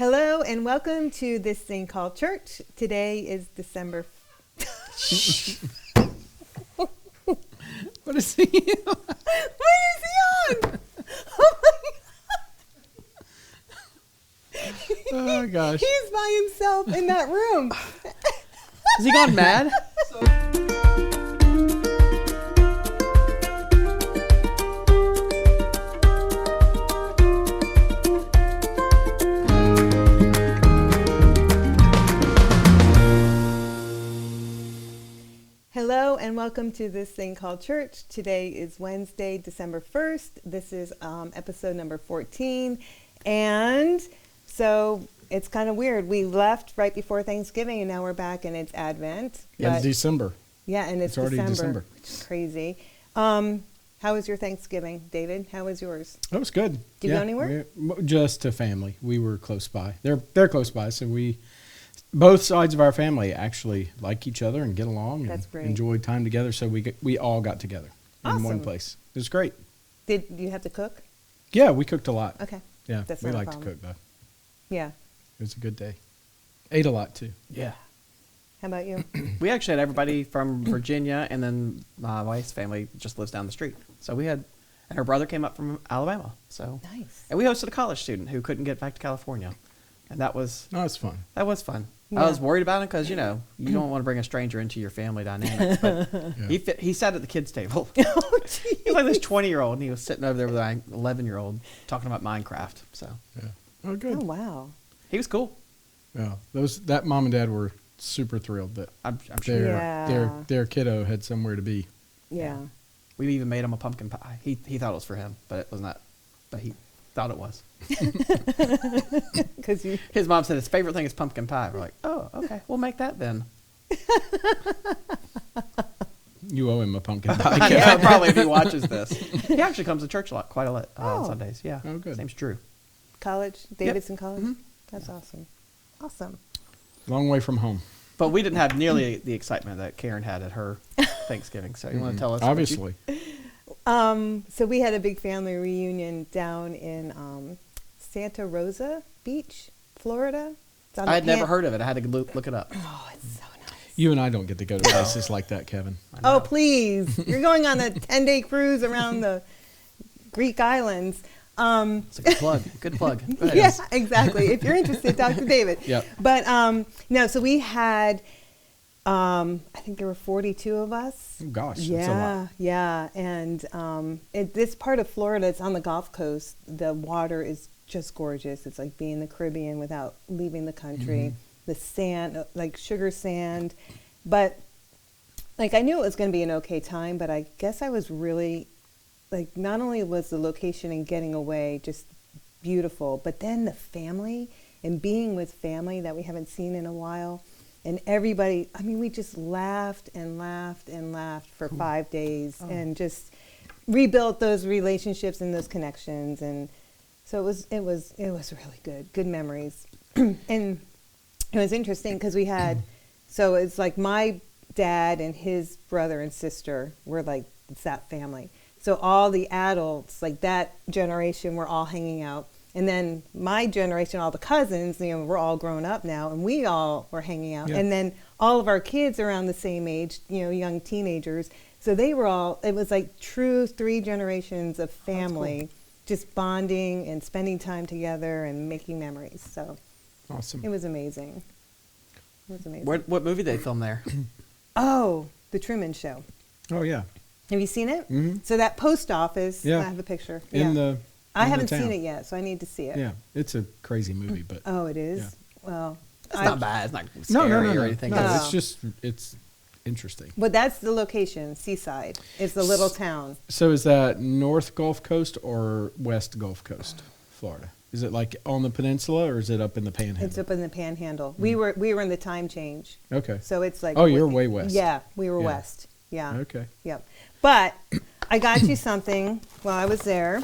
Hello and welcome to this thing called church. Today is December. What is he? What is he on? Oh my God. Oh gosh. He's by himself in that room. Has he gone mad? Hello and welcome to this thing called church. Today is Wednesday, December 1st. This is episode number 14. And so it's kind of weird. We left right before Thanksgiving and now we're back and it's Advent. Yeah, it's December. Yeah, and it's already December. Which is crazy. How was your Thanksgiving, David? How was yours? That was good. Did you go anywhere? Just to family. We were close by. They're close by, so both sides of our family actually like each other and get along and enjoy time together. So we all got together in one place. It was great. Did you have to cook? Yeah, we cooked a lot. Okay. Yeah, That's we not a like to problem. cook though. Yeah. It was a good day. Ate a lot too. Yeah. How about you? We actually had everybody from Virginia, and then my wife's family just lives down the street. So and her brother came up from Alabama. So Nice. And we hosted a college student who couldn't get back to California, and that was fun. fun. Yeah. I was worried about it because you don't want to bring a stranger into your family dynamics. But Yeah. he sat at the kids' table. Oh, He was like this 20-year-old, and he was sitting over there with an 11-year-old talking about Minecraft. So Yeah. Oh, good. Oh, wow. he was cool. Yeah. That mom and dad were super thrilled that I'm sure. their kiddo had somewhere to be. Yeah. We even made him a pumpkin pie. He thought it was for him, but it was not. But he thought it was. Because His mom said his favorite thing is pumpkin pie. We're like, oh, okay, we'll make that then. You owe him a pumpkin pie. Yeah, probably if he watches this. He actually comes to church quite a lot on Oh. Sundays. Yeah. Oh, good. His name's Drew. college, David's in college? Mhm. That's awesome. Awesome. Long way from home. But we didn't have nearly the excitement that Karen had at her Thanksgiving. So you want to tell us? what you- Obviously. So we had a big family reunion down in Santa Rosa Beach, Florida. It's on I the had never heard of it. I had to look it up. Oh, it's so nice. You and I don't get to go to places like that, Kevin. Oh, please. You're going on a 10-day cruise around the Greek islands. It's a good plug. Good plug. Go ahead. Yeah, exactly. If you're interested, talk to David. Yep. But no, so we had, I think there were 42 of us. Oh, gosh, Yeah, that's a lot. yeah. And this part of Florida, it's on the Gulf Coast. The water is just gorgeous. It's like being in the Caribbean without leaving the country. The sand, like sugar sand. But like I knew it was going to be an okay time, but I guess I was really like, not only was the location and getting away just beautiful, but then the family and being with family that we haven't seen in a while. And everybody, I mean, we just laughed and laughed and laughed for 5 days and just rebuilt those relationships and those connections. And so it was really good memories. And it was interesting because we had, so it's like my dad and his brother and sister were like, it's that family. So all the adults, like that generation, were all hanging out. And then my generation, all the cousins, we're all grown up now, and we all were hanging out. Yeah. And then all of our kids around the same age, young teenagers. So they were all, it was like true 3 generations of family, just bonding and spending time together and making memories. So Awesome. it was amazing. It was amazing. What movie did they film there? Oh, The Truman Show. Oh, yeah. Have you seen it? Mm-hmm. So that post office, Yeah. I have a picture. In I the haven't town. seen it yet, so I need to see it. Yeah, it's a crazy movie, but Oh, it is? Yeah. Well, It's not bad. It's not scary or anything. No, No. it's interesting. But that's the location, Seaside. It's the little town. So is that North Gulf Coast or West Gulf Coast, Florida? Is it like on the peninsula or is it up in the Panhandle? It's up in the Panhandle. We were in the time change, Okay. so it's like. Oh, you're way west. Yeah, we were Yeah. west. Yeah. Okay. Yep. But I got you something while I was there.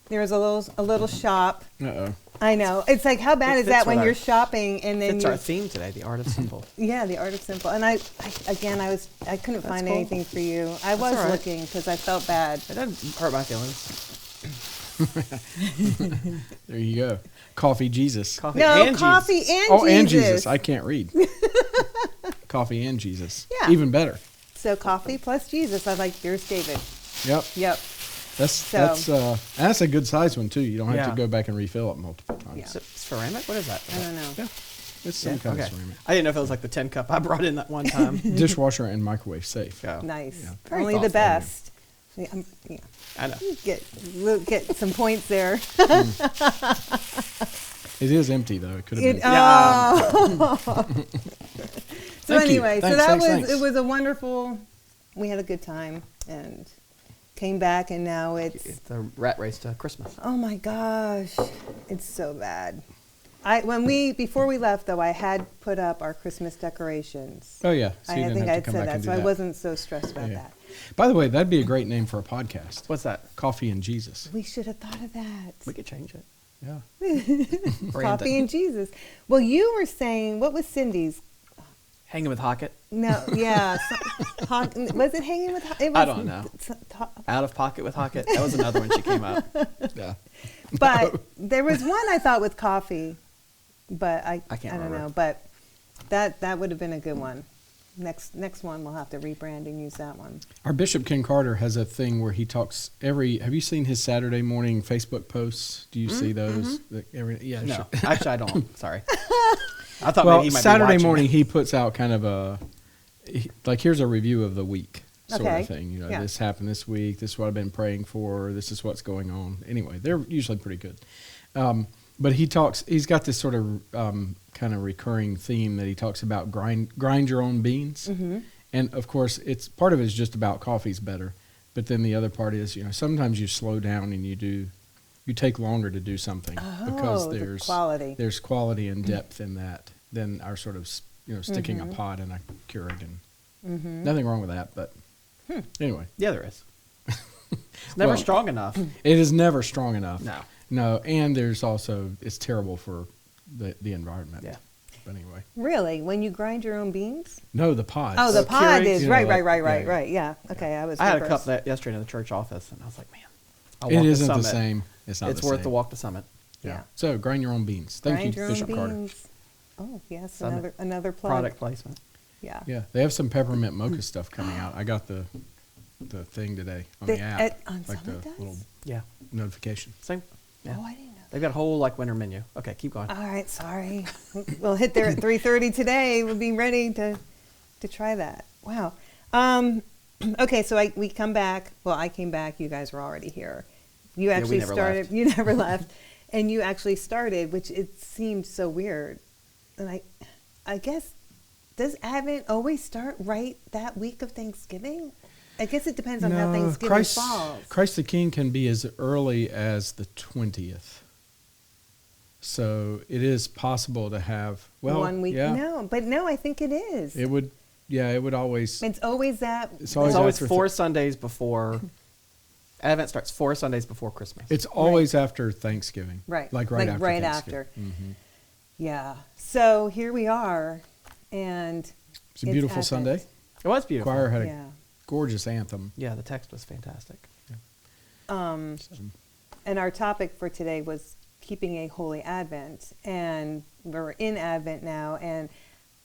There was a little shop. Uh-oh. I know. It's like, how bad It is that fits when with you're our- shopping and then It's you our theme today, the art of simple. Yeah, the art of simple. And I couldn't find cool. anything for you. I was all right. looking because I felt bad. It doesn't hurt my feelings. There you go. Coffee Jesus. Coffee No, and coffee Jesus. and Oh, Jesus. and Jesus. I can't read. Coffee and Jesus. Yeah. Even better. So coffee plus Jesus. I like yours, David. Yep. Yep. That's a good size one too. You don't have Yeah. to go back and refill it multiple times. Yeah. Is it ceramic? What is that? I don't know. Yeah. It's some kind Okay. of ceramic. I didn't know if it was like the 10 cup I brought in that one time. Dishwasher and microwave safe. Yeah. Nice. Yeah. Very Only the thoughtful. best. Yeah, yeah. I know. We'll get some points there. It is empty though. It could have It, been. oh. So Thank you. anyway, so Thanks, that thanks. it was a wonderful. We had a good time and came back, and now It's a rat race to Christmas. oh my gosh, it's so bad. Before we left though, I had put up our Christmas decorations. Oh yeah. So you I didn't think have to I'd come said back that, and do so I that. wasn't so stressed about Yeah. that. By the way, that'd be a great name for a podcast. What's that? Coffee and Jesus. We should have thought of that. We could change it. Yeah. Coffee and Jesus. Well, you were saying, what was Cindy's? Hanging with Hockett. No, yeah. Was it hanging with? It was, I don't know. Out of pocket with Hockett. That was another one she came up. Yeah. But there was one I thought with coffee, but I can't don't remember. know. But that would have been a good one. Next one we'll have to rebrand and use that one. Our Bishop Ken Carter has a thing where he talks have you seen his Saturday morning Facebook posts? Do you see those? Yeah. No, sure. actually I don't. Sorry. I thought Well, maybe he might be Saturday watching morning it. he puts out kind of here's a review of the week sort Okay. of thing. You know, Yeah. this happened this week. This is what I've been praying for. This is what's going on. Anyway, they're usually pretty good. But he's got this sort of kind of recurring theme that he talks about grind your own beans. Mm-hmm. And of course, it's part of it is just about coffee's better. But then the other part is, sometimes you slow down and you take longer to do something because the there's quality. There's quality and depth in that than our sort of sticking a pot in a Keurig, and nothing wrong with that. But anyway, Yeah, there is. It's never Well, strong enough. it is never strong enough. No. And there's also it's terrible for the environment. Yeah. But anyway, Really, when you grind your own beans? no, the pods. Oh, the pod Keurigs, is you know, right. yeah. Yeah. Okay, I was. I had a reversed. cup that yesterday in the church office, and I was like, man, I'll It walk isn't the Summit. same. It's not It's the worth same. the walk to Summit. Yeah. So grind your own beans. Thank Grind you, your own Bishop Carter. beans. Oh yes, Summit. another plug. Product placement. Yeah. Yeah, they have some peppermint mocha stuff coming out. I got the thing today on the app, On like the Summit does? little Yeah. notification. Same. Yeah. Oh, I didn't know. They've got a whole winter menu. Okay, keep going. All right, sorry. We'll hit there at 3:30 today. We'll be ready to try that. Wow. Okay, so we come back. Well, I came back. You guys were already here. You we actually never started. left. You never left, and you actually started, which it seemed so weird. And I guess does Advent always start right that week of Thanksgiving? I guess it depends on how Thanksgiving falls. Christ the King can be as early as the 20th. So it is possible to have 1 week. Yeah, No, I think it is. it would. Yeah, it would always. It's always that. It's always It's always after 4 Sundays before. Advent starts 4 Sundays before Christmas. It's always after Thanksgiving. Right. Like right after. Right Thanksgiving. after. Mhm. Yeah. So here we are, and It's a beautiful Advent. Sunday. It was beautiful. Choir had a Yeah. gorgeous anthem. Yeah, the text was fantastic. And our topic for today was keeping a holy Advent, and we're in Advent now, and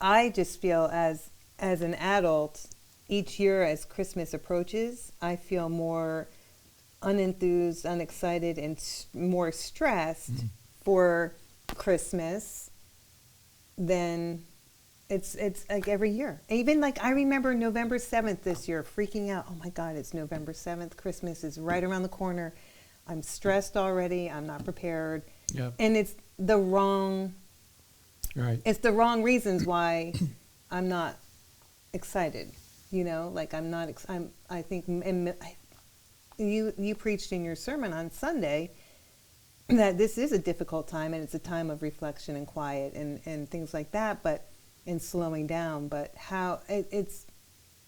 I just feel as an adult, each year as Christmas approaches, I feel more unenthused, unexcited, and more stressed for Christmas than it's like every year. Even like I remember November 7th this year, freaking out. Oh my God, it's November 7th. Christmas is right around the corner. I'm stressed already. I'm not prepared. Yep. And it's the wrong reasons why I'm not excited. Like I'm not. I think you preached in your sermon on Sunday that this is a difficult time, and it's a time of reflection and quiet and things like that. But in slowing down. But how it's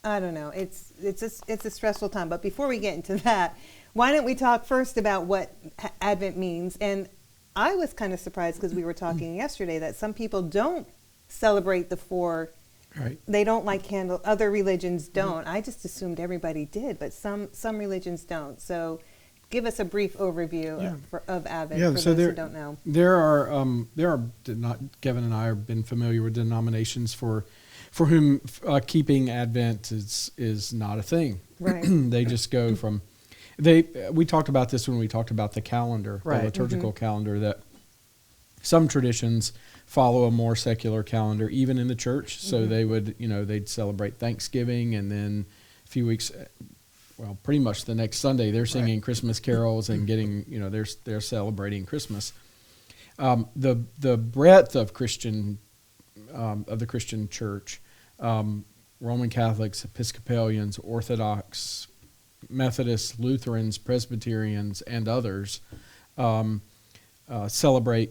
I don't know. It's a stressful time. But before we get into that, why don't we talk first about what Advent means? And I was kind of surprised because we were talking yesterday that some people don't celebrate the 4. Right. They don't like candle. Other religions don't. I just assumed everybody did, but some religions don't. So give us a brief overview of Advent for so those who don't know. There are not Kevin and I have been familiar with denominations for whom keeping Advent is not a thing. Right. They just go from we talked about this when we talked about the calendar, the liturgical calendar, that some traditions follow a more secular calendar, even in the church. So they would, they'd celebrate Thanksgiving, and then a few weeks, well, pretty much the next Sunday, they're singing Christmas carols and getting, they're celebrating Christmas. The breadth of the Christian church, Roman Catholics, Episcopalians, Orthodox, Methodists, Lutherans, Presbyterians, and others celebrate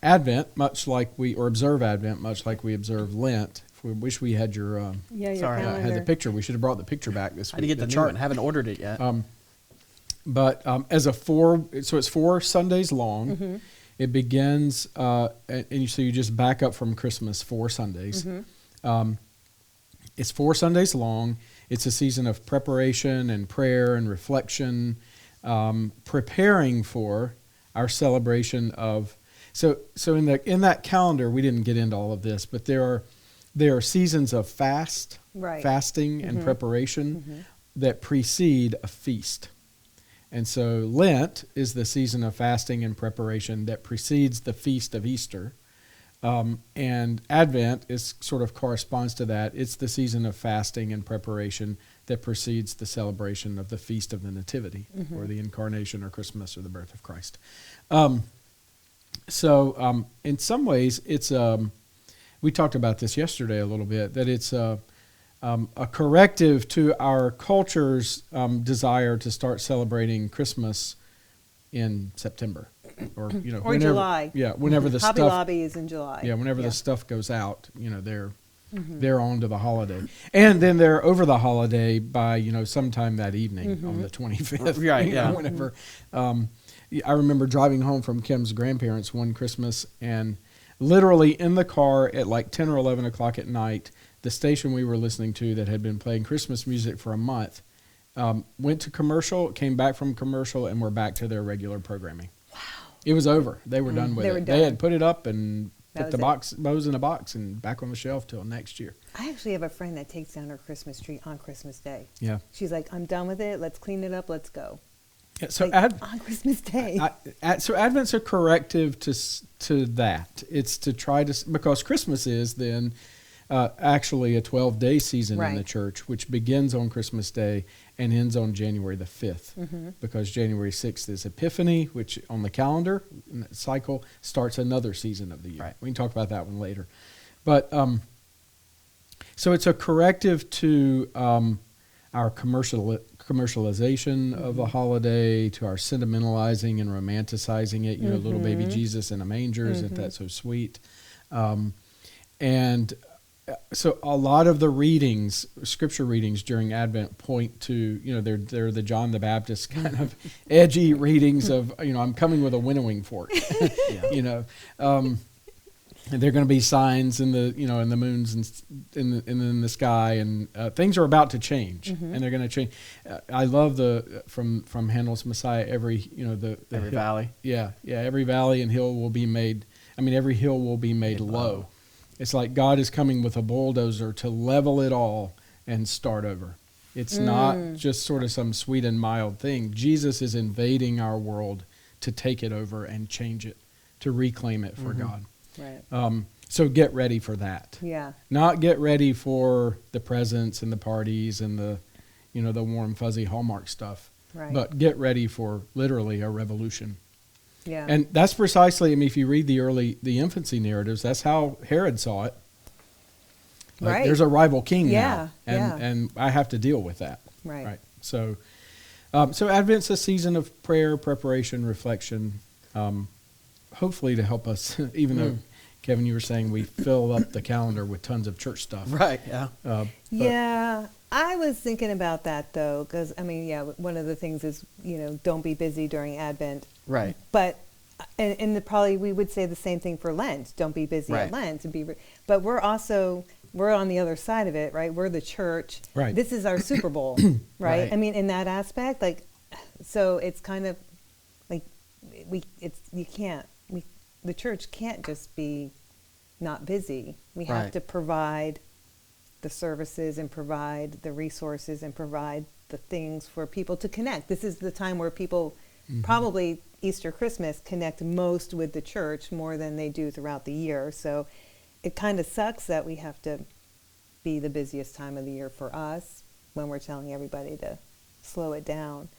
Advent observe Advent much like we observe Lent. We wish we had your had the picture. We should have brought the picture back this week. I had to get the chart and haven't ordered it yet. But as it's 4 Sundays long. Mm-hmm. It begins, so you just back up from Christmas 4 Sundays. Mm-hmm. It's 4 Sundays long. It's a season of preparation and prayer and reflection, preparing for our celebration of. So in that calendar, we didn't get into all of this, but there are seasons of fasting and preparation that precede a feast. And so Lent is the season of fasting and preparation that precedes the feast of Easter. And Advent sort of corresponds to that. It's the season of fasting and preparation that precedes the celebration of the Feast of the Nativity, or the Incarnation, or Christmas, or the birth of Christ. So in some ways, it's we talked about this yesterday a little bit, that it's a corrective to our culture's desire to start celebrating Christmas in September, or or whenever, July. Yeah, whenever the Hobby stuff. Lobby is in July. Yeah, whenever the stuff goes out, they're on to the holiday, and then they're over the holiday by sometime that evening on the 25th. Right. Yeah. Whenever. I remember driving home from Kim's grandparents one Christmas, and literally in the car at like 10 or 11 o'clock at night, the station we were listening to that had been playing Christmas music for a month went to commercial, came back from commercial, and we're back to their regular programming. Wow. It was over. They were done with it. They had put it up and put the bows in a box and back on the shelf till next year. I actually have a friend that takes down her Christmas tree on Christmas Day. Yeah. She's like, I'm done with it. Let's clean it up. Let's go. Yeah, so on Christmas Day. So Advent's a corrective to that. It's to try to, because Christmas is then actually a 12-day season in the church, which begins on Christmas Day and ends on January the 5th, because January 6th is Epiphany, which on the calendar cycle starts another season of the year. Right. We can talk about that one later. But so it's a corrective to our commercialization of the holiday, to our sentimentalizing and romanticizing it, little baby Jesus in a manger, isn't that so sweet? And so a lot of the scripture readings during Advent point to, they're the John the Baptist kind of edgy readings of, I'm coming with a winnowing fork, and there are going to be signs in the, in the moons and in the sky, and things are about to change, and they're going to change. I love from Handel's Messiah, every valley. Yeah, every valley and hill will be made. Every hill will be made low. It's like God is coming with a bulldozer to level it all and start over. It's not just sort of some sweet and mild thing. Jesus is invading our world to take it over and change it, to reclaim it for God. Right. So get ready for that. Yeah. Not get ready for the presents and the parties and the, the warm, fuzzy Hallmark stuff. Right. But get ready for literally a revolution. Yeah. And that's precisely, if you read the infancy narratives, that's how Herod saw it. Right. There's a rival king now, and I have to deal with that. Right. So Advent's a season of prayer, preparation, reflection, hopefully to help us, even though, Kevin, you were saying we fill up the calendar with tons of church stuff. Right, yeah. I was thinking about that, though, because, one of the things is, don't be busy during Advent. Right. But, and probably we would say the same thing for Lent. Don't be busy at Lent. But we're on the other side of it, right? We're the church. Right. This is our Super Bowl, right? In that aspect, like, so it's kind of like the church can't just be not busy. We have to provide the services and provide the resources and provide the things for people to connect. This is the time where people probably Easter, Christmas connect most with the church more than they do throughout the year. So it kind of sucks that we have to be the busiest time of the year for us when we're telling everybody to slow it down.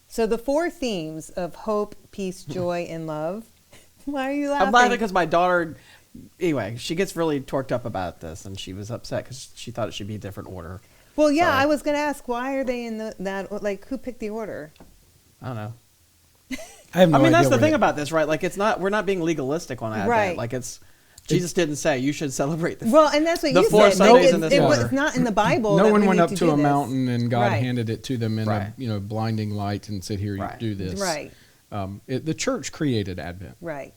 So the 4 themes of hope, peace, joy, and love. Why are you laughing? I'm laughing because my daughter, anyway, she gets really torqued up about this, and she was upset because she thought it should be a different order. Well, yeah, I was going to ask, why are they in that, like, who picked the order? I don't know. I have no idea. That's the thing about this, right? Like, we're not being legalistic on Advent. Right. Like, Jesus didn't say you should celebrate this. Well, and that's what you 4 said. Sundays in this order. It's not in the Bible. No that one we went need up to a this. mountain and God Right. handed it to them in Right. a blinding light and said, "Here, you do this." Right. The church created Advent. Right.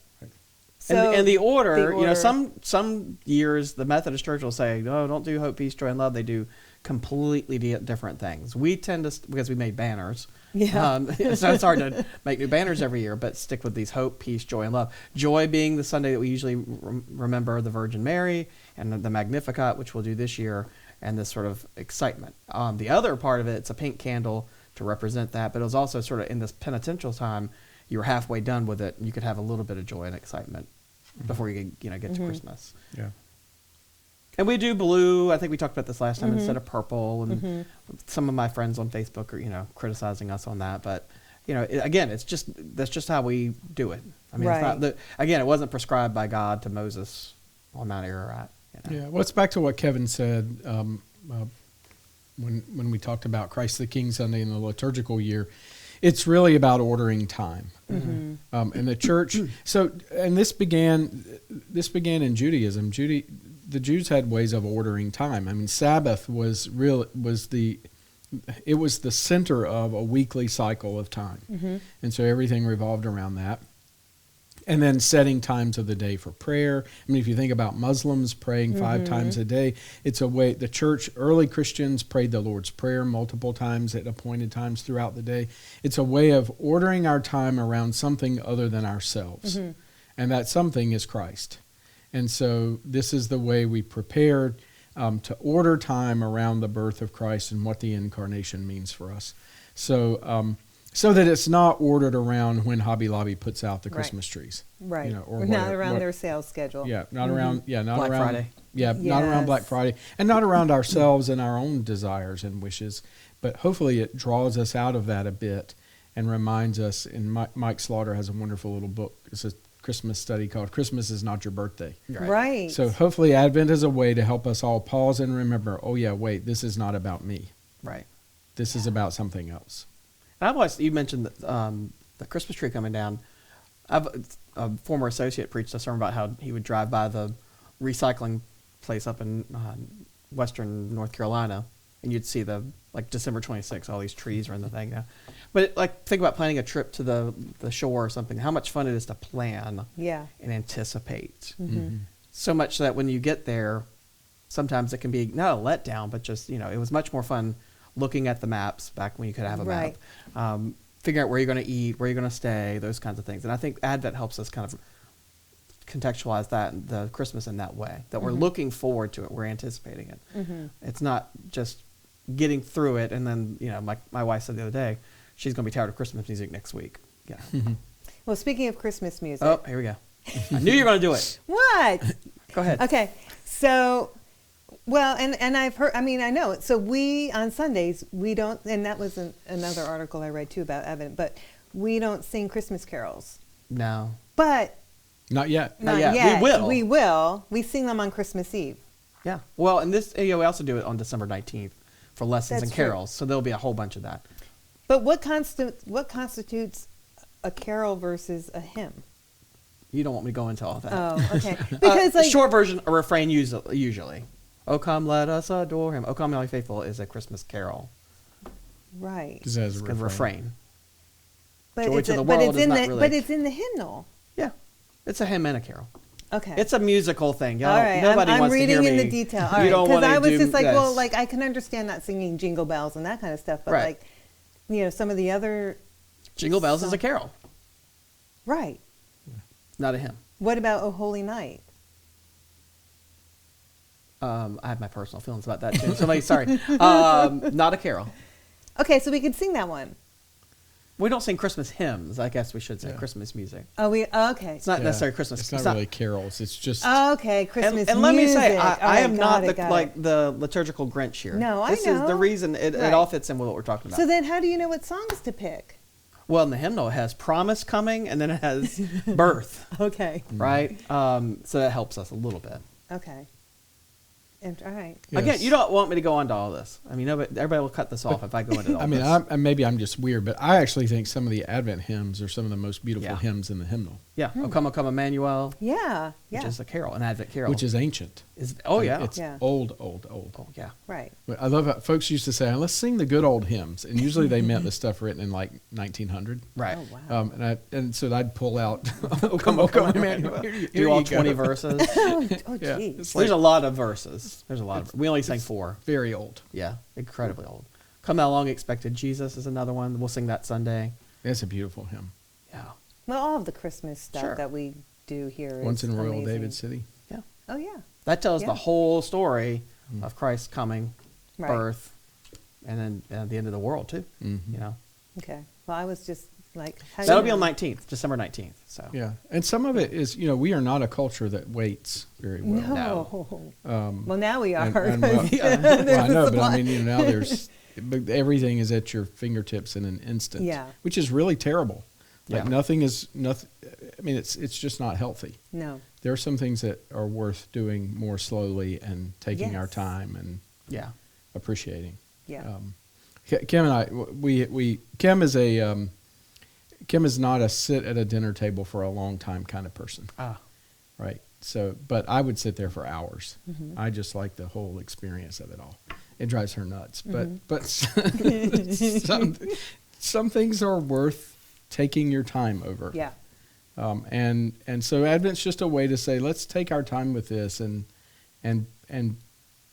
And the order, some years the Methodist Church will say, "No, don't do hope, peace, joy, and love." They do completely different things. We tend to, because we made banners. Yeah. So it's hard to make new banners every year, but stick with these hope, peace, joy, and love. Joy being the Sunday that we usually remember the Virgin Mary and the Magnificat, which we'll do this year, and this sort of excitement. The other part of it, it's a pink candle to represent that, but it was also sort of in this penitential time, you were halfway done with it, and you could have a little bit of joy and excitement before you get to Christmas. Yeah. And we do blue. I think we talked about this last time instead of purple. And some of my friends on Facebook are, criticizing us on that. But, again, that's just how we do it. I mean, Right. it's not it wasn't prescribed by God to Moses on Mount Ararat. Yeah. Well, it's back to what Kevin said when we talked about Christ the King Sunday in the liturgical year. It's really about ordering time. And the church. And this began in Judaism. The Jews had ways of ordering time. I mean, Sabbath was the center of a weekly cycle of time. And so everything revolved around that. And then setting times of the day for prayer. I mean, if you think about Muslims praying 5 times a day, it's a way the church, early Christians prayed the Lord's Prayer multiple times at appointed times throughout the day. It's a way of ordering our time around something other than ourselves. And that something is Christ. And so this is the way we prepare to order time around the birth of Christ and what the incarnation means for us. So that it's not ordered around when Hobby Lobby puts out the Christmas trees. Right. Or not around their sales schedule. Yeah, not around Black Friday. Yeah, not around Black Friday. And not around ourselves and our own desires and wishes. But hopefully it draws us out of that a bit and reminds us, and Mike Slaughter has a wonderful little book. It's a Christmas study called Christmas is Not Your Birthday. Right. So hopefully Advent is a way to help us all pause and remember, oh yeah, wait, this is not about me. Right. This is about something else. And you mentioned the Christmas tree coming down. A former associate preached a sermon about how he would drive by the recycling place up in western North Carolina, and you'd see December 26th, all these trees are in the thing now. But think about planning a trip to the shore or something. How much fun it is to plan and anticipate. So much that when you get there, sometimes it can be not a letdown, but just it was much more fun looking at the maps back when you could have a map, figuring out where you're going to eat, where you're going to stay, those kinds of things. And I think Advent helps us kind of contextualize the Christmas in that way, that we're looking forward to it, we're anticipating it. It's not just getting through it, and then my wife said the other day, she's going to be tired of Christmas music next week. Yeah. Well, speaking of Christmas music. Oh, here we go. I knew you were going to do it. What? Go ahead. Okay. So, well, and I've heard, I know. So we, on Sundays, we don't, and that was another article I read too about Advent, but we don't sing Christmas carols. No. But. Not yet. Not yet. We will. We sing them on Christmas Eve. Yeah. Well, and we also do it on December 19th for lessons and carols. So there'll be a whole bunch of that. But what constitutes a carol versus a hymn? You don't want me to go into all that. Oh, okay. Because short version, a refrain usually. "O come, let us adore him." "O come, all ye faithful" is a Christmas carol. Right. Because it has a refrain. But Joy to the world is not really. But it's in the hymnal. Yeah, it's a hymn and a carol. Okay. It's a musical thing. All right. Nobody I'm wants to hear reading me. in the detail. All You right. don't Because want to I was do just like, this. well, I can understand not singing Jingle Bells and that kind of stuff, but some of the other Jingle Bells is a carol, right? not a hymn. What about "O Holy Night"? I have my personal feelings about that too. Somebody, sorry, not a carol. Okay, so we could sing that one. We don't sing Christmas hymns. I guess we should say Christmas music. Oh, okay. It's not necessarily Christmas. It's not really carols. It's just okay. Christmas music. And let me say, I am not the the liturgical Grinch here. No, this I know. is the reason it all fits in with what we're talking about. So then, how do you know what songs to pick? Well, in the hymnal, it has promise coming, and then it has birth. Okay. Right. So that helps us a little bit. Okay. All right. Yes. Again, you don't want me to go on to all this. I mean, everybody will cut this off if I go into all this. Maybe I'm just weird, but I actually think some of the Advent hymns are some of the most beautiful hymns in the hymnal. Yeah. O come, Emmanuel. Yeah. Which is a carol, an Advent carol. Which is ancient. It's old. Oh, yeah. Right. I love how folks used to say, let's sing the good old hymns. And usually they meant the stuff written in like 1900. Right. Oh, wow. And so I'd pull out, O come, Emmanuel. Do all 20 verses. Oh, geez. Like, there's a lot of verses. We only sang 4. Very old. Yeah, incredibly old. Come Thou Long Expected Jesus is another one. We'll sing that Sunday. It's a beautiful hymn. Yeah. Well, all of the Christmas stuff that we do here Once is in Royal amazing. David City. Yeah. Oh, yeah. That tells the whole story of Christ's coming, birth, and then the end of the world too. Mm-hmm. Okay. Well, I was just like, that'll be on 19th, December 19th. So yeah, and some of it is we are not a culture that waits very well. No. Well, now we are. Well, I know, but I mean, now but everything is at your fingertips in an instant. Yeah. Which is really terrible. Like nothing. I mean, it's just not healthy. No. There are some things that are worth doing more slowly and taking our time and appreciating. Yeah. Kim and I, Kim is not a sit at a dinner table for a long time kind of person. Right. So, but I would sit there for hours. Mm-hmm. I just like the whole experience of it all. It drives her nuts. But some things are worth taking your time over. Yeah. And so Advent's just a way to say, let's take our time with this and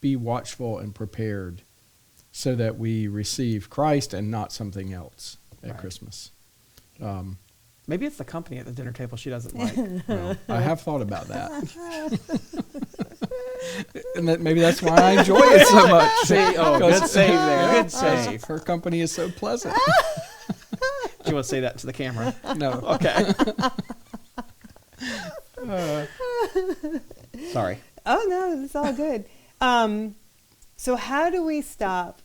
be watchful and prepared so that we receive Christ and not something else at Christmas. Maybe it's the company at the dinner table she doesn't like. Well, I have thought about that. And maybe that's why I enjoy it so much. Good save there. Good save. Her company is so pleasant. Do you want to say that to the camera? No. Okay. Sorry. Oh, no, it's all good. So how do we stop,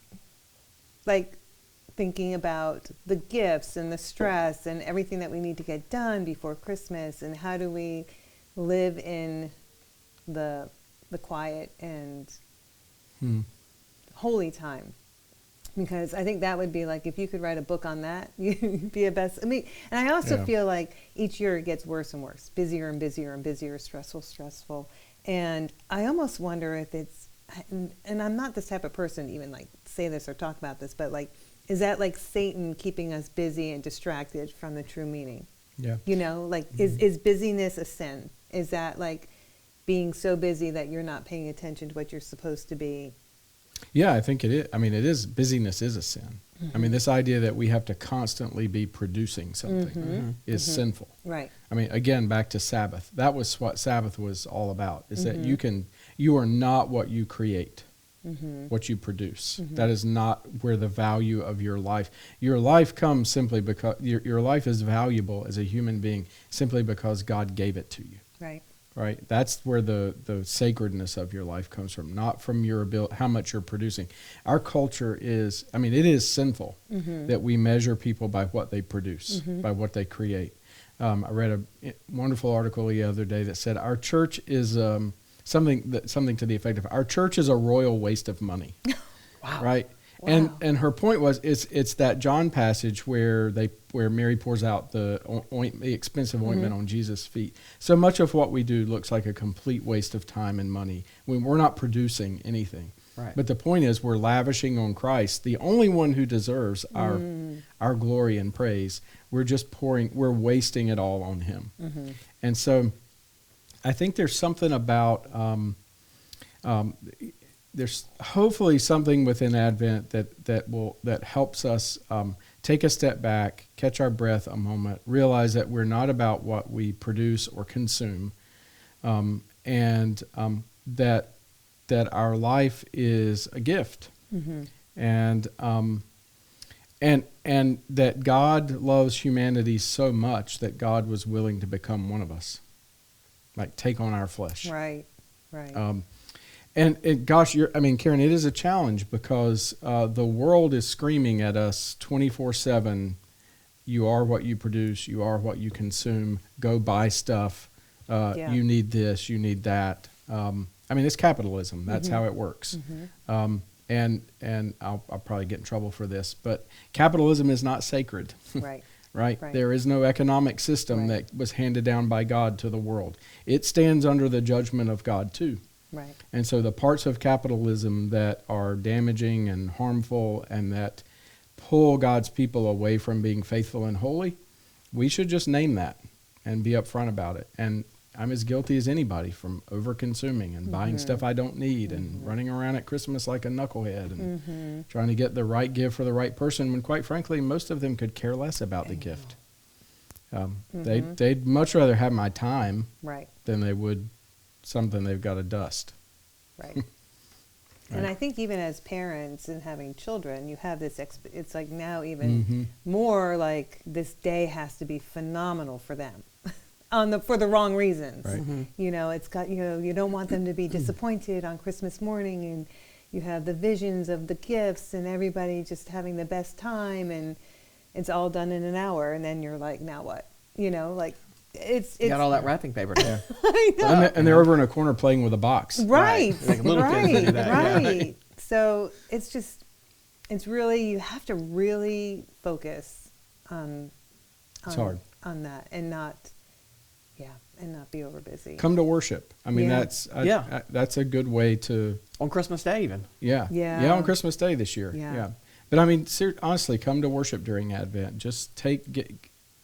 thinking about the gifts and the stress and everything that we need to get done before Christmas, and how do we live in the quiet and holy time? Because I think that would be if you could write a book on that, you'd be a best. I mean, and I also feel like each year it gets worse and worse, busier and busier and busier, stressful. And I almost wonder if it's, and I'm not this type of person to even say this or talk about this, but is that Satan keeping us busy and distracted from the true meaning? Yeah. Is busyness a sin? Is that being so busy that you're not paying attention to what you're supposed to be? Yeah, I think it is. I mean, busyness is a sin. Mm-hmm. I mean, this idea that we have to constantly be producing something is sinful. Right. I mean, again, back to Sabbath. That was what Sabbath was all about, is that you are not what you create, what you produce. That is not where the value of your life comes simply because your life is valuable as a human being simply because God gave it to you. Right. Right. That's where the sacredness of your life comes from, not from your ability, how much you're producing. Our culture is, it is sinful that we measure people by what they produce, by what they create. I read a wonderful article the other day that said our church is something to the effect of, our church is a royal waste of money. Wow. Right. Wow. And her point was it's that John passage where Mary pours out the expensive ointment on Jesus' feet. So much of what we do looks like a complete waste of time and money when we're not producing anything. Right. But the point is we're lavishing on Christ, the only one who deserves our glory and praise. We're wasting it all on him. And so I think there's something about there's hopefully something within Advent that helps us take a step back, catch our breath a moment, realize that we're not about what we produce or consume, and that our life is a gift, and that God loves humanity so much that God was willing to become one of us, like take on our flesh. Right. And gosh, Karen, it is a challenge because the world is screaming at us 24/7. You are what you produce. You are what you consume. Go buy stuff. You need this. You need that. It's capitalism. That's how it works. And I'll probably get in trouble for this, but capitalism is not sacred. Right? There is no economic system that was handed down by God to the world. It stands under the judgment of God too. Right. And so the parts of capitalism that are damaging and harmful and that pull God's people away from being faithful and holy, we should just name that and be upfront about it. And I'm as guilty as anybody from over-consuming and buying stuff I don't need and running around at Christmas like a knucklehead and trying to get the right gift for the right person when, quite frankly, most of them could care less about the gift. They'd much rather have my time than they would something they've got to dust. Right. And I think even as parents and having children, you have this, it's like now even more like this day has to be phenomenal for them for the wrong reasons. Right. It's got, you don't want them to be disappointed on Christmas morning, and you have the visions of the gifts and everybody just having the best time, and it's all done in an hour. And then you're like, now what? It's got all that wrapping paper there. I know. And they're over in a corner playing with a box. Right. Like little kids do that. Right. Yeah. So it's really, you have to really focus on hard. On that and not be over busy. Come to worship. That's a good way to. On Christmas Day even. Yeah, on Christmas Day this year. Yeah. But honestly, come to worship during Advent. Just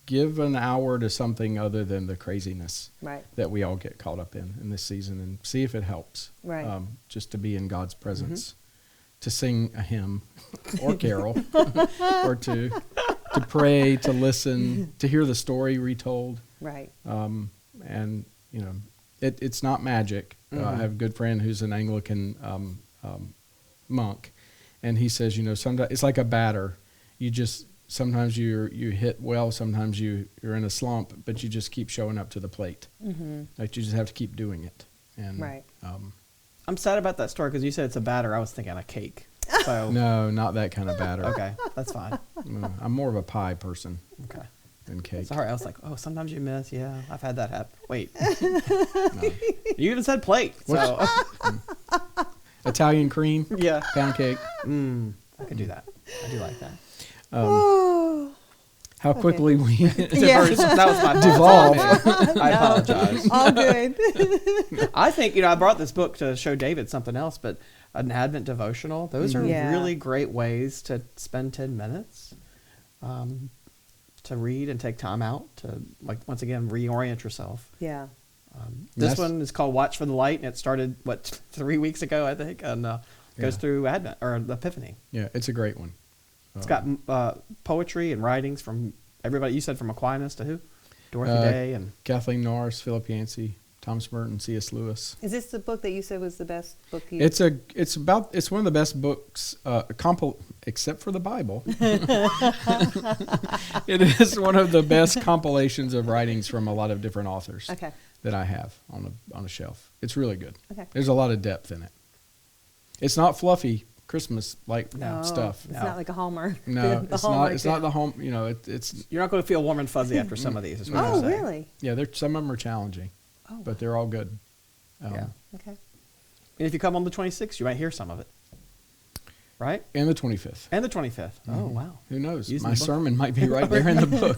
give an hour to something other than the craziness that we all get caught up in this season, and see if it helps. Right. Just to be in God's presence, to sing a hymn or carol or to pray, to listen, to hear the story retold. Right. And it's not magic. I have a good friend who's an Anglican monk, and he says, sometimes it's like a batter. Sometimes you hit well, sometimes you're in a slump, but you just keep showing up to the plate. Like you just have to keep doing it. And I'm sad about that story because you said it's a batter. I was thinking a cake. So no, not that kind of batter. Okay, that's fine. I'm more of a pie person. Okay. Than cake. Sorry, I was like, sometimes you miss. Yeah, I've had that happen. Wait. No. You even said plate. So. Italian cream. Yeah. Pound cake. I could do that. I do like that. How quickly we that was my devolve. I apologize. All good. I think I brought this book to show David something else, but an Advent devotional. Those are really great ways to spend 10 minutes to read and take time out to, once again, reorient yourself. Yeah. This one is called Watch for the Light, and it started 3 weeks ago, I think, and goes through Advent or Epiphany. Yeah, it's a great one. It's got poetry and writings from everybody. You said from Aquinas to who? Dorothy Day and Kathleen Norris, Philip Yancey, Thomas Merton, C.S. Lewis. Is this the book that you said was the best book you? It's one of the best books, except for the Bible. It is one of the best compilations of writings from a lot of different authors that I have on a shelf. It's really good. Okay. There's a lot of depth in it. It's not fluffy Christmas stuff. It's not like a Hallmark. No, it's not the home. It's you're not going to feel warm and fuzzy after some of these. Is what I'm saying. Really? Yeah, some of them are challenging, but they're all good. Yeah. Okay. And if you come on the 26th, you might hear some of it. Right? And the 25th. And the 25th. Mm-hmm. Oh, wow. Who knows? My sermon might be right there in the book.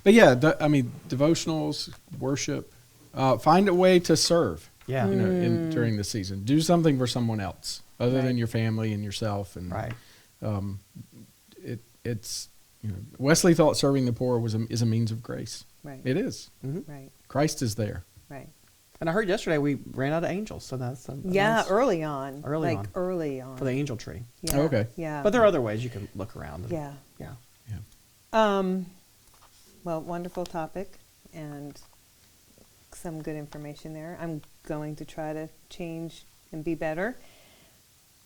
But yeah, devotionals, worship, find a way to serve. Yeah. During the season, do something for someone else other than your family and yourself. And it's Wesley thought serving the poor is a means of grace. Right. It is. Mm-hmm. Right. Christ is there. Right. And I heard yesterday we ran out of angels, so that's early on. Early on. For the angel tree. Yeah. Oh, okay. Yeah. But there are other ways you can look around. Yeah. Yeah. Well, wonderful topic and some good information there. I'm going to try to change and be better.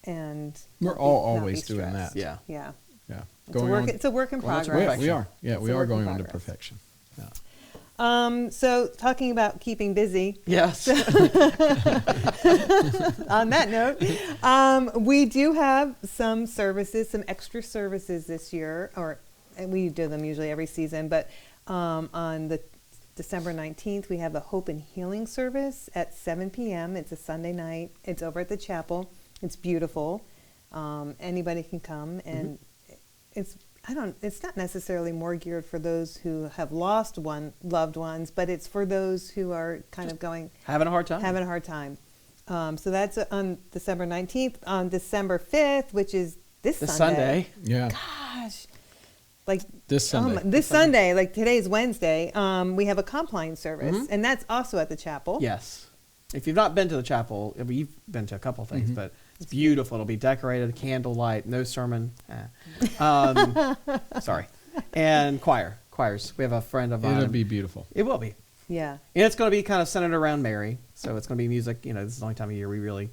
And we're always doing that. Yeah. Yeah. Yeah. It's a work in progress. We are. Yeah, we are going on to perfection. Yeah. So talking about keeping busy. Yes. On that note, we do have some extra services this year, and we do them usually every season, but on the December 19th, we have a Hope and Healing service at 7 p.m. It's a Sunday night. It's over at the chapel. It's beautiful. Anybody can come, and it's not necessarily more geared for those who have lost loved ones, but it's for those who are having a hard time. So that's on December 19th. On December 5th, which is this Sunday. Yeah. Gosh. Like this Sunday. This Sunday, like today's Wednesday, we have a compline service, and that's also at the chapel. Yes. If you've not been to the chapel, you've been to a couple things, but it's beautiful. It'll be decorated, candlelight, no sermon. Sorry. And choirs. We have a friend of mine. It'll be beautiful. It will be. Yeah. And it's going to be kind of centered around Mary. So it's going to be music. This is the only time of year we really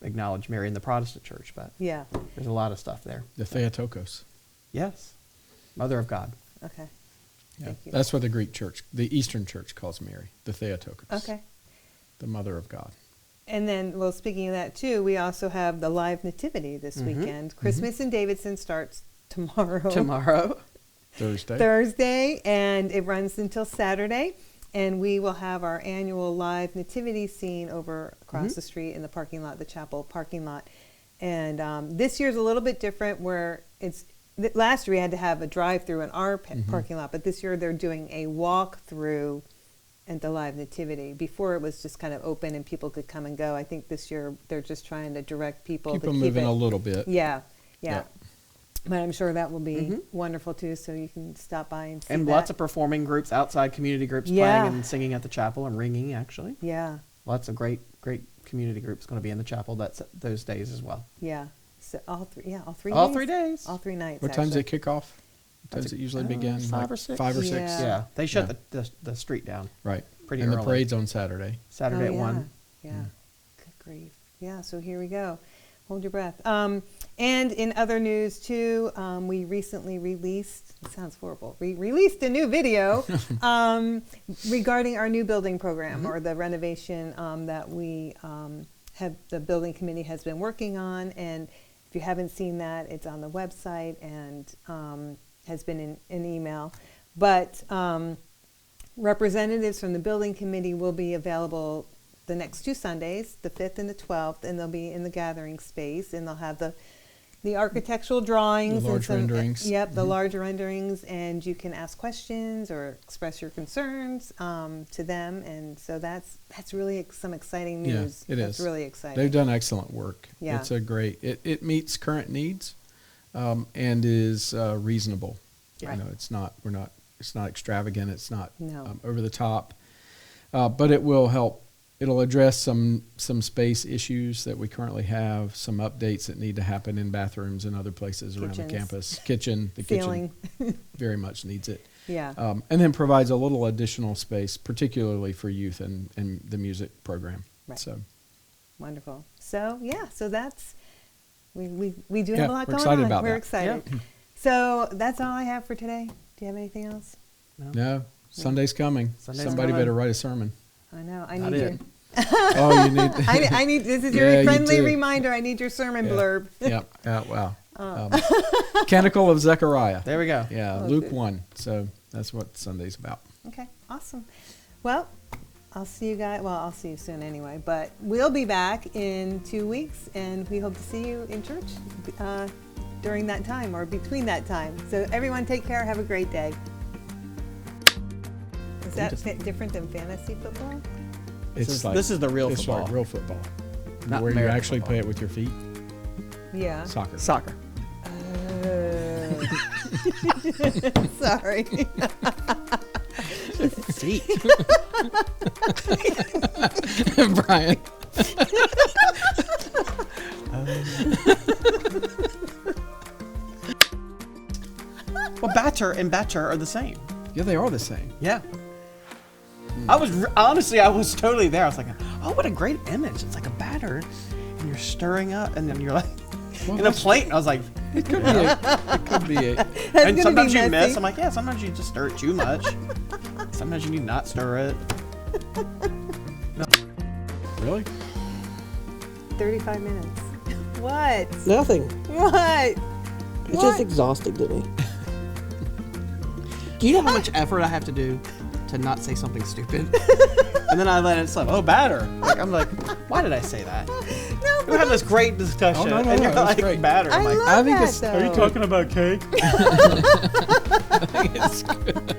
acknowledge Mary in the Protestant church. But there's a lot of stuff there. The Theotokos. Yes. Mother of God. Okay. Yeah. Thank you. That's what the Eastern church calls Mary, the Theotokos. Okay. The Mother of God. And then, well, speaking of that too, we also have the live nativity this weekend. Christmas in Davidson starts tomorrow. Thursday, and it runs until Saturday. And we will have our annual live nativity scene over across the street in the parking lot, the chapel parking lot. And this year's a little bit different where last year we had to have a drive-through in our parking lot, but this year they're doing a walk-through at the live nativity. Before it was just kind of open and people could come and go. I think this year they're just trying to direct people keep them moving a little bit. Yeah. But I'm sure that will be wonderful too, so you can stop by and see and that. Lots of performing groups, outside community groups playing and singing at the chapel and ringing, actually. Yeah. Lots of great community groups going to be in the chapel those days as well. Yeah. So all three days. All 3 days. All 3 nights. What time does it kick off? What time does it usually begin? 5 or 6. 5 or 6? Yeah. They shut the street down. Right. Pretty early. And the parade's on Saturday. Saturday at 1. Yeah. Good grief. Yeah, so here we go. Hold your breath. And in other news too, we recently released, it sounds horrible, we released a new video regarding our new building program or the renovation that we the building committee has been working on. And if you haven't seen that, it's on the website and has been in an email. But representatives from the building committee will be available the next 2 Sundays, the 5th and the 12th, and they'll be in the gathering space, and they'll have the architectural drawings, the large renderings. Yep, the large renderings, and you can ask questions or express your concerns to them, and so that's really some exciting news. Yeah, That's really exciting. They've done excellent work. Yeah. It's a great. It meets current needs, and is reasonable. Right. It's not extravagant. It's not over the top, but it will help. It'll address some space issues that we currently have, some updates that need to happen in bathrooms and other places around the campus. The Ceiling. kitchen very much needs it. Yeah. And then provides a little additional space, particularly for youth and the music program. Right. So wonderful. So that's we do have a lot we're going excited on. about We're that. excited. Yeah. So that's all I have for today. Do you have anything else? No. Sunday's coming. Somebody better write a sermon. I know. I need your. Oh, you need. I need. This is your friendly reminder. I need your sermon blurb. Yep. Wow. Canticle of Zechariah. There we go. Yeah, Luke 1. So that's what Sunday's about. Okay. Awesome. Well, I'll see you guys. Well, I'll see you soon anyway. But we'll be back in 2 weeks, and we hope to see you in church during that time or between that time. So everyone, take care. Have a great day. Is that different than fantasy football? This is the real football. Like real football. Not where you American actually football. play it with your feet. Yeah. Soccer. Sorry. physique. Brian. Well, batter and batter are the same. Yeah, they are the same. Yeah. I was totally there. I was like, oh, what a great image. It's like a batter, and you're stirring up, and then you're like, in a plate. And I was like, it could be it. It could be it. And sometimes you miss. I'm like, yeah, sometimes you just stir it too much. Sometimes you need not stir it. No. Really? 35 minutes. What? Nothing. What? It's just exhausting to me. Do you know how much effort I have to do to not say something stupid? And then I let it slip. Oh, batter. Like, I'm like, why did I say that? No, We have this great discussion. Oh, no, and you're that's like, great. batter. I'm I like, love I think that, it's- though. are you talking about cake? I think it's good.